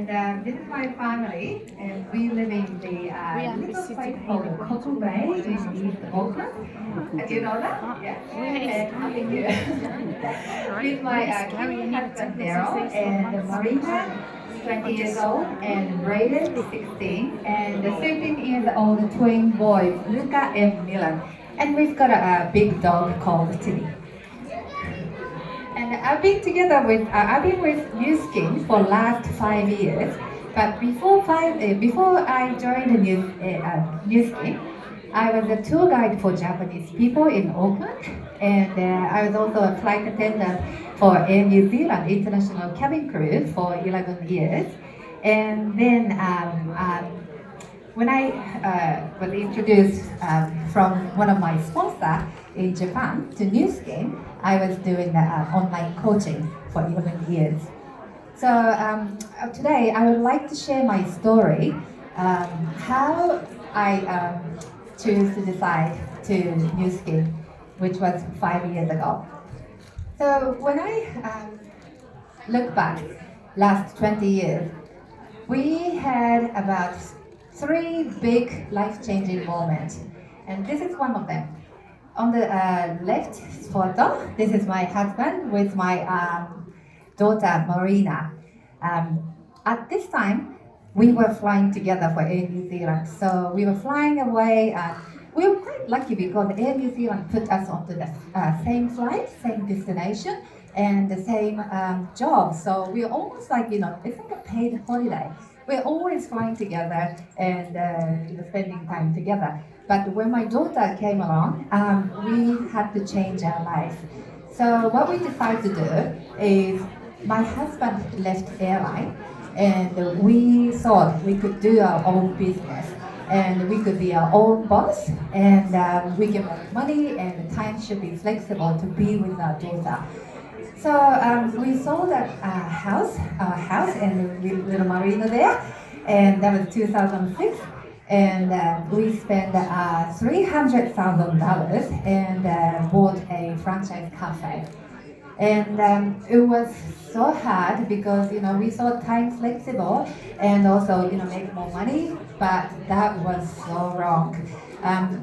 And this is my family, and we live in the little place called Coco Bay in East Auckland. Do you know that? Yeah. And how big you? With my cute husband Daryl and Marina, 20 years old, and Brayden, 16, and the 13-year-old twin boys, Luca and Milan. And we've got a big dog called Timmy. And I've been with New Skin for last 5 years. But before I joined New Skin, I was a tour guide for Japanese people in Auckland, and I was also a flight attendant for Air New Zealand International Cabin Crew for 11 years. And then when I was introduced from one of my sponsors in Japan to New Skin, I was doing online coaching for 11 years. So today I would like to share my story, how I choose to decide to New Skin, which was 5 years ago. So when I look back last 20 years, we had about three big life-changing moments, and this is one of them. On the left photo, this is my husband with my daughter Marina. At this time, we were flying together for Air New Zealand. So we were flying away. We were quite lucky because Air New Zealand put us onto the same flight, same destination, and the same job. So we were almost like, it's like a paid holiday. We're always flying together and spending time together. But when my daughter came along, we had to change our life. So what we decided to do is my husband left airline, and we thought we could do our own business, and we could be our own boss, and we can make money, and the time should be flexible to be with our daughter. So we sold our house, and little Marina there, and that was 2006. And we spent $300,000 and bought a franchise cafe. And it was so hard because we saw time flexible and also make more money, but that was so wrong.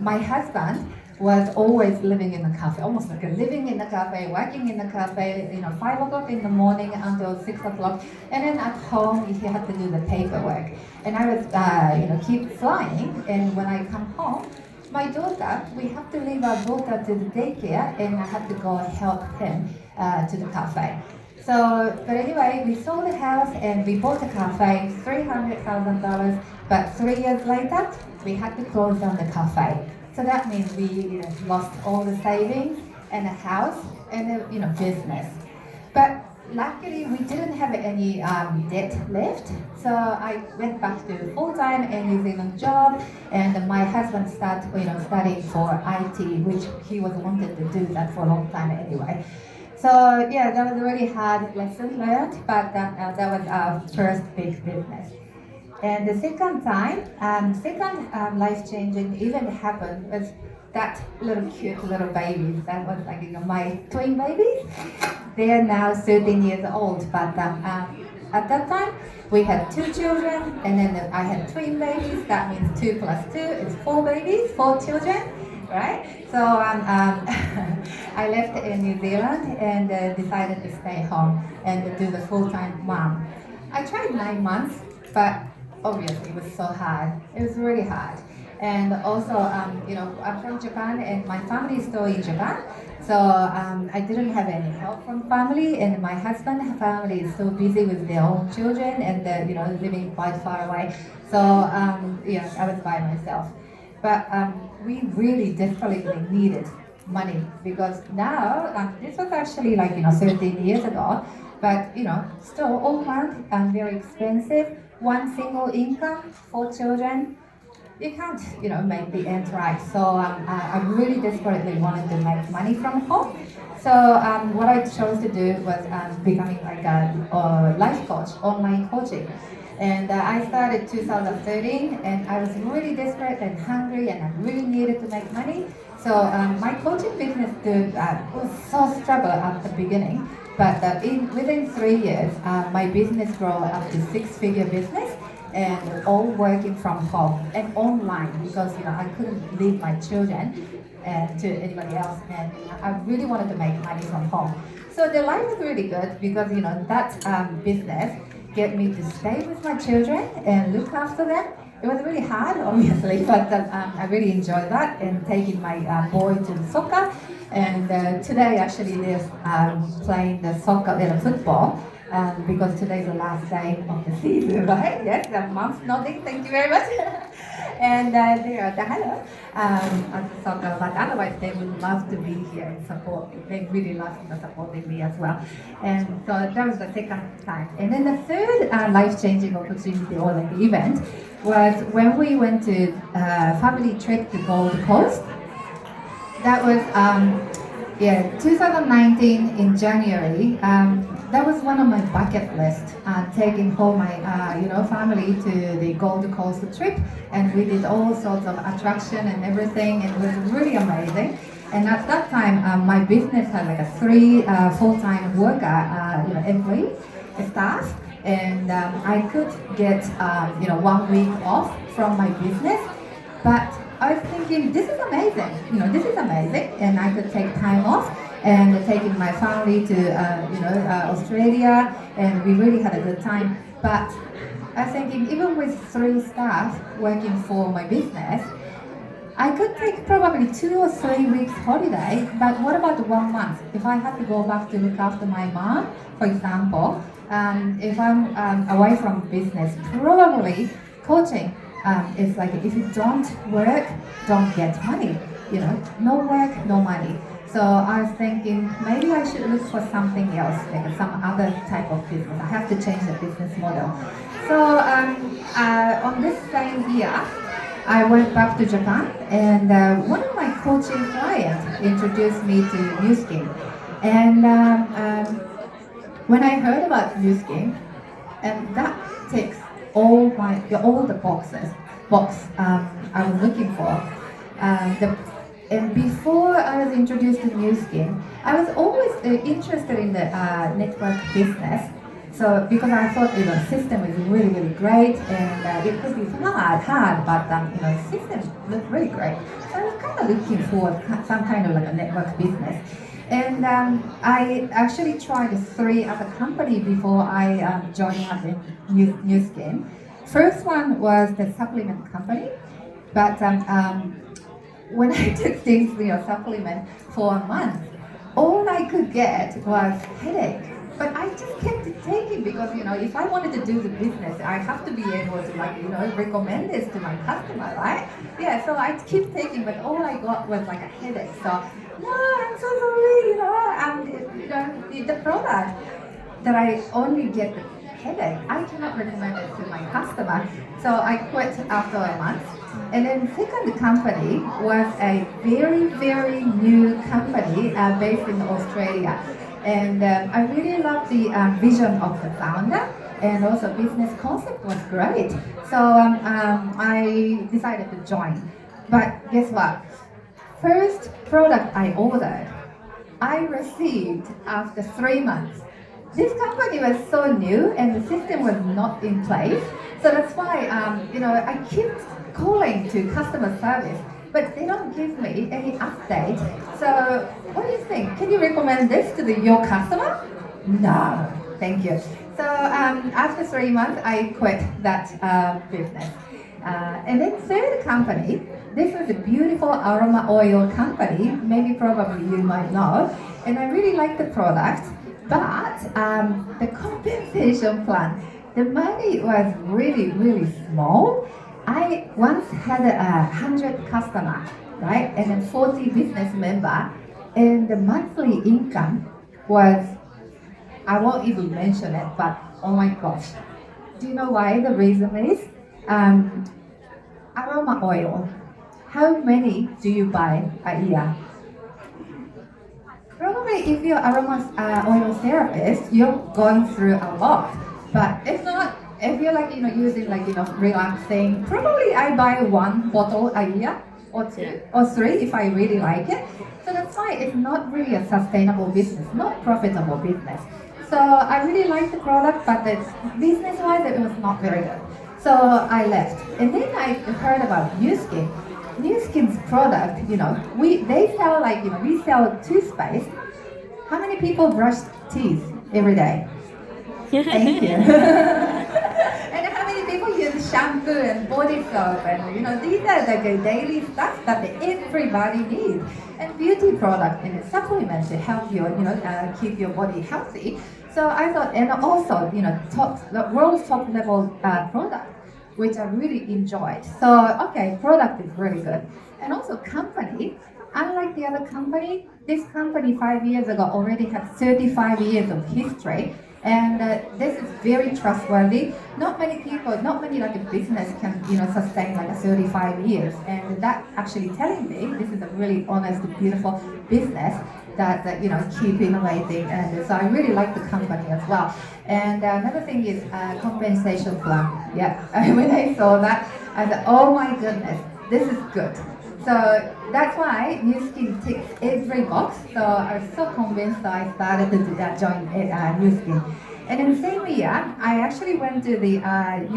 My husband was always living in the cafe, almost like living in the cafe, working in the cafe, 5 o'clock in the morning until 6 o'clock, and then at home he had to do the paperwork. And I was, keep flying, and when I come home, my daughter, we have to leave our daughter to the daycare, and I had to go help him to the cafe. So, but anyway, we sold the house and we bought a cafe, $300,000, but 3 years later, we had to close down the cafe. So that means we lost all the savings and the house and the business. But luckily we didn't have any debt left. So I went back to full-time Air New Zealand job, and my husband started studying for IT, which he was wanted to do that for a long time anyway. So yeah, that was a really hard lesson learned, but that was our first big business. And the second life-changing event happened was that little cute little babies. That was like my twin babies. They are now 13 years old, but at that time we had 2 children, and then I had twin babies. That means 2 plus 2 is 4 babies, 4 children, right? So I left in New Zealand and decided to stay home and do the full-time mom. I tried 9 months, but obviously it was so hard. It was really hard. And also, I'm from Japan and my family is still in Japan. So I didn't have any help from family, and my husband's family is so busy with their own children and living quite far away. So I was by myself. But we really desperately needed money because now, this was actually 13 years ago, but still Auckland and very expensive. One single income, 4 children, you can't, make the ends right. So I really desperately wanted to make money from home. So what I chose to do was becoming like a life coach, online coaching. And I started 2013, and I was really desperate and hungry, and I really needed to make money. So my coaching business was so struggle at the beginning. But within 3 years, my business grew up to six-figure business, and all working from home and online because I couldn't leave my children to anybody else, and I really wanted to make money from home. So the life was really good because that business get me to stay with my children and look after them. It was really hard, obviously, but I really enjoyed that and taking my boy to the soccer. And today, actually, they're playing the soccer and football because today's the last day of the season, right? Yes, the mom's nodding. Thank you very much. And they are the hello at the soccer, but otherwise they would love to be here and support me. They really love supporting me as well. And so that was the second time. And then the third life-changing opportunity or like event was when we went to family trip to Gold Coast. That was 2019 in January. That was one of my bucket list, taking home my family to the Gold Coast trip, and we did all sorts of attraction and everything, and it was really amazing. And at that time, my business had like a 3 full-time worker, employee, staff, and I could get 1 week off from my business, but I was thinking, this is amazing, and I could take time off and taking my family to Australia, and we really had a good time. But I was thinking, even with 3 staff working for my business, I could take probably 2 or 3 weeks holiday, but what about 1 month? If I had to go back to look after my mom, for example, if I'm away from business, probably coaching is like, if you don't work, don't get money. No work, no money. So I was thinking maybe I should look for something else, like some other type of business. I have to change the business model. So on this same year, I went back to Japan, and one of my coaching clients introduced me to NuskinExpo. And when I heard about NuskinExpo, and that ticks all the boxes I was looking for. And before I was introduced to NuskinExpo, I was always interested in the network business. So because I thought the system is really, really great, and it could be hard, but the system looked really great. So I was kind of looking for some kind of like a network business. And I actually tried 3 other companies before I joined up in NuskinExpo. First one was the supplement company, but when I took these supplement for a month, all I could get was headache. But I just kept taking because if I wanted to do the business, I have to be able to recommend this to my customer, right? Yeah, so I keep taking, but all I got was like a headache. So no, I'm so sorry, the product that I only get the headache, I cannot recommend it to my customer. So I quit after a month. And then second company was a very, very new company based in Australia. And I really loved the vision of the founder, and also business concept was great. So I decided to join. But guess what? First product I ordered, I received after 3 months. This company was so new and the system was not in place. So that's why I kept calling to customer service, but they don't give me any update. So what do you think? Can you recommend this to your customer? No, thank you. So after 3 months, I quit that business. And then third company, this was a beautiful aroma oil company, maybe probably you might know, and I really like the product, but the compensation plan, the money was really, really small. I once had 100 customers, right, and then 40 business members, and the monthly income was, I won't even mention it, but oh my gosh. Do you know why? The reason is aroma oil. How many do you buy a year? Probably if you're aroma oil therapist, you're going through a lot. But if not, if you're using relaxing, probably I buy 1 bottle a year. or two or three if I really like it. So that's why it's not really a sustainable business, not profitable business. So I really liked the product, but the business-wise it was not very good. So I left, and then I heard about Nu Skin. Nu Skin's product, they sell we sell toothpaste. How many people brush teeth every day? Thank you. And how many people use shampoo and body soap, and these are like a daily stuff that everybody needs. And beauty product and supplements to help you keep your body healthy. So I thought, and also the world's top level product, which I really enjoyed. So okay, product is really good, and also company. Unlike the other company, this company 5 years ago already has 35 years of history, and this is very trustworthy. Not many people, not many like a business can sustain like a 35 years, and that actually telling me this is a really honest, beautiful business that keep innovating, and so I really like the company as well. And another thing is compensation plan. Yeah, when I saw that, I thought, oh my goodness, this is good. So that's why Nu Skin ticks every box. So I was so convinced that I started to join Nu Skin. And in the same year, I actually went to the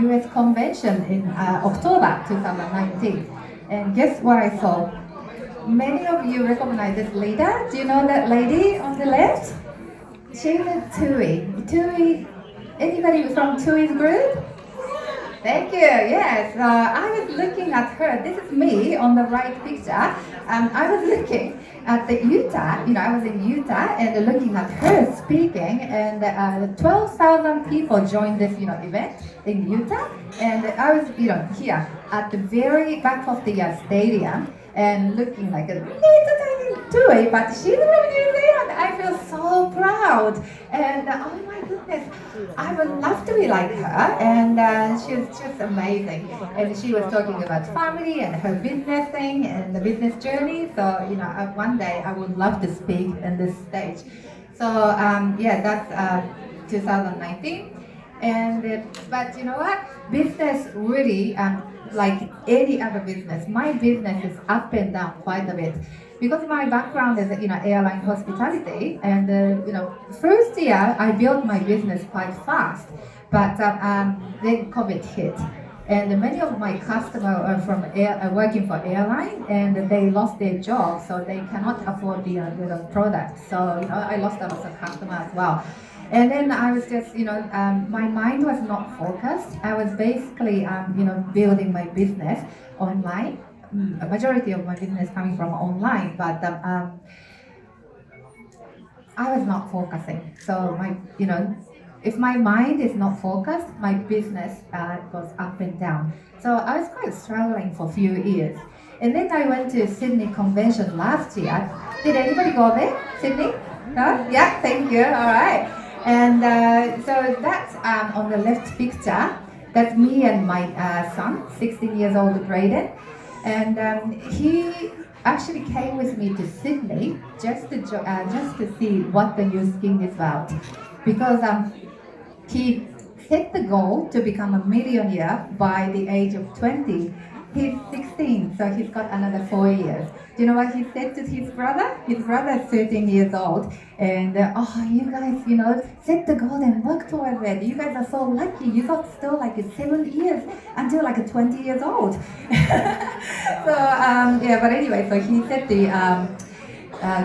US convention in October 2019. And guess what I saw? Many of you recognize this leader. Do you know that lady on the left? She's a TUI. TUI, anybody from TUI's group? Thank you. Yes, I was looking at her. This is me on the right picture. I was looking at the Utah. I was in Utah and looking at her speaking, and 12,000 people joined this event in Utah. And I was here at the very back of the stadium and looking like a little tiny TUI, but she's from New Zealand. I feel so proud, and oh my goodness, I would love to be like her. And she's just amazing. And she was talking about family and her business thing and the business journey. So one day I would love to speak in this stage. So yeah, that's 2019. And but you know what? Business really, like any other business, my business is up and down quite a bit because my background is airline hospitality. And first year I built my business quite fast, but then COVID hit. And many of my customers are from working for airline, and they lost their job, so they cannot afford the product. So I lost a lot of customers as well. And then I was just, my mind was not focused. I was basically, building my business online. A majority of my business coming from online, but I was not focusing. So if my mind is not focused, my business goes up and down. So I was quite struggling for a few years. And then I went to Sydney convention last year. Did anybody go there? Sydney? No? Yeah, thank you. All right. And so that's on the left picture. That's me and my son, 16 years old Braden. And he actually came with me to Sydney just to see what the Nu Skin is about. Because he set the goal to become a millionaire by the age of 20. He's 16, so he's got another 4 years. Do you know what he said to his brother? His brother is 13 years old. And, you guys, set the goal and work towards it. You guys are so lucky. You got still 7 years until 20 years old. So, but anyway, so he set the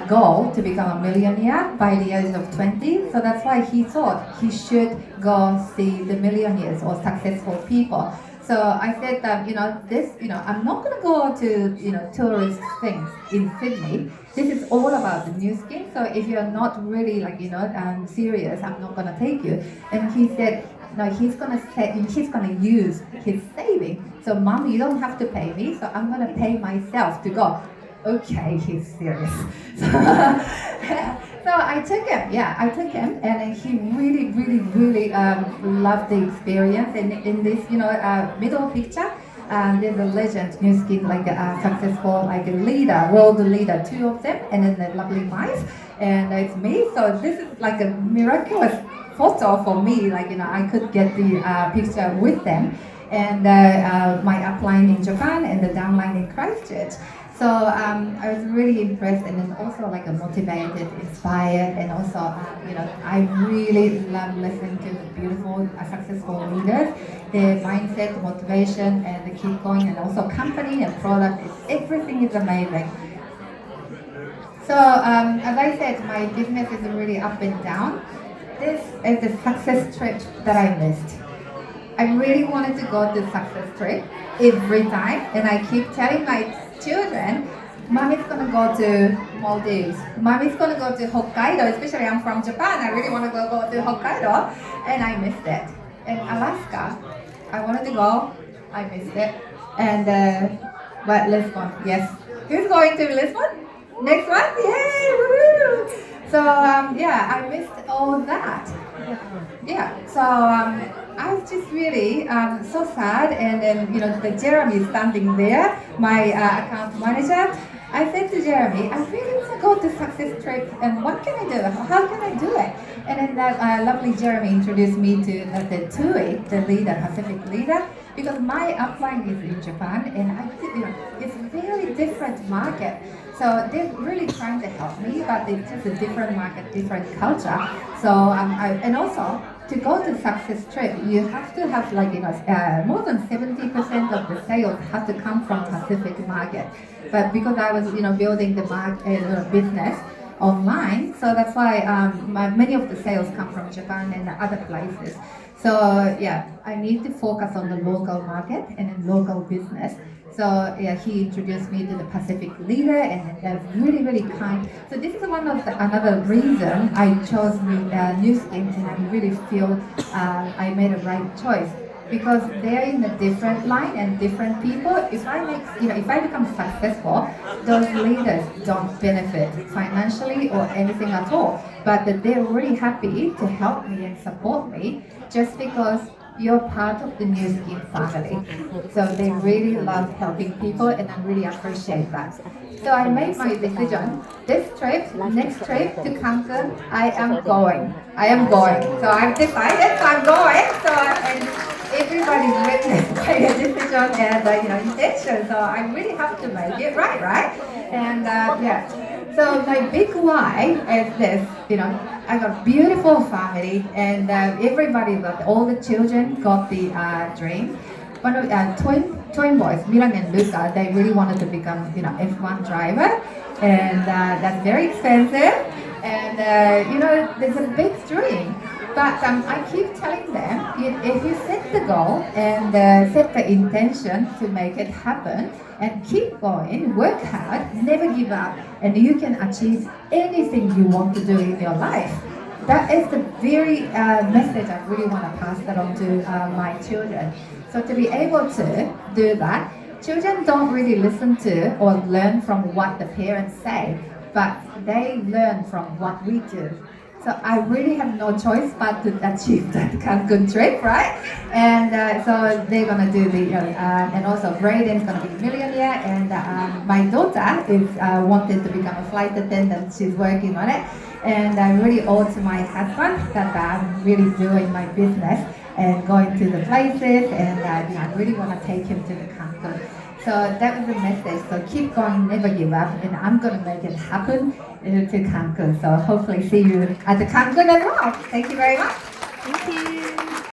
goal to become a millionaire by the age of 20. So that's why he thought he should go see the millionaires or successful people. So I said that, I'm not going to go to, tourist things in Sydney. This is all about the Nu Skin. So if you're not really serious, I'm not going to take you. And he said, no, he's going to use his saving. So Mom, you don't have to pay me. So I'm going to pay myself to go. Okay, he's serious. So I took him. Yeah, I took him, and he really, really, really loved the experience. And in this, middle picture, there's a legend, Nu Skin, a successful, a leader, world leader, two of them, and then the lovely wife, and it's me. So this is like a miraculous photo for me. I could get the picture with them. And my upline in Japan and the downline in Christchurch. So I was really impressed and then also like motivated, inspired, and also I really love listening to the beautiful, successful leaders. Their mindset, motivation, and the keep going, and also company and product. Everything is amazing. So as I said, my business is really up and down. This is the success trip that I missed. I really wanted to go to success trip every time, and I keep telling my children, Mommy's gonna go to Maldives. Mommy's gonna go to Hokkaido, especially I'm from Japan. I really want to go to Hokkaido, and I missed it. And Alaska, I wanted to go, I missed it. And but Lisbon, yes. Who's going to Lisbon? Next one? Yay! Woo! So I missed all that. Yeah. So I was just really so sad, and then the Jeremy standing there, my account manager. I said to Jeremy, I really want to go to success trip, and what can I do? How can I do it? And then that lovely Jeremy introduced me to the TUI, the leader, Pacific leader, because my upline is in Japan, and it's a very different market. So they're really trying to help me, but it's just a different market, different culture. So and also to go to success trip, you have to have more than 70% of the sales have to come from Pacific market. But because I was building the business online, so that's why many of the sales come from Japan and other places. So I need to focus on the local market and then local business. So he introduced me to the Pacific leader, and they're really, really kind. So this is another reason I chose NuskinExpo, and I really feel I made a right choice, because they're in a different line and different people. If I become successful, those leaders don't benefit financially or anything at all. But they're really happy to help me and support me just because you're part of the NuskinExpo family. So they really love helping people, and I really appreciate that. So I made my decision. Next trip to Cancun, I am going. So I've decided, so I'm going. So and everybody's witnessed my decision and intention. So I really have to make it right? And So my big why is this, I got beautiful family, and all the children got the dream. One of twin boys, Milan and Luca, they really wanted to become, F1 driver, and that's very expensive, and there's a big dream. But I keep telling them, if you set the goal and set the intention to make it happen, and keep going, work hard, never give up, and you can achieve anything you want to do in your life. That is the very message I really want to pass that on to my children. So to be able to do that, children don't really listen to or learn from what the parents say, but they learn from what we do. So I really have no choice but to achieve that Cancun trip, right? And so they're gonna do and also Braden's gonna be a millionaire, and my daughter is wanted to become a flight attendant. She's working on it, and I really owe to my husband that I'm really doing my business and going to the places, and I really want to take him to the Cancun. So that was the message. So keep going, never give up, and I'm going to make it happen to Cancun. So hopefully see you at the Cancun as well. Thank you very much. Thank you.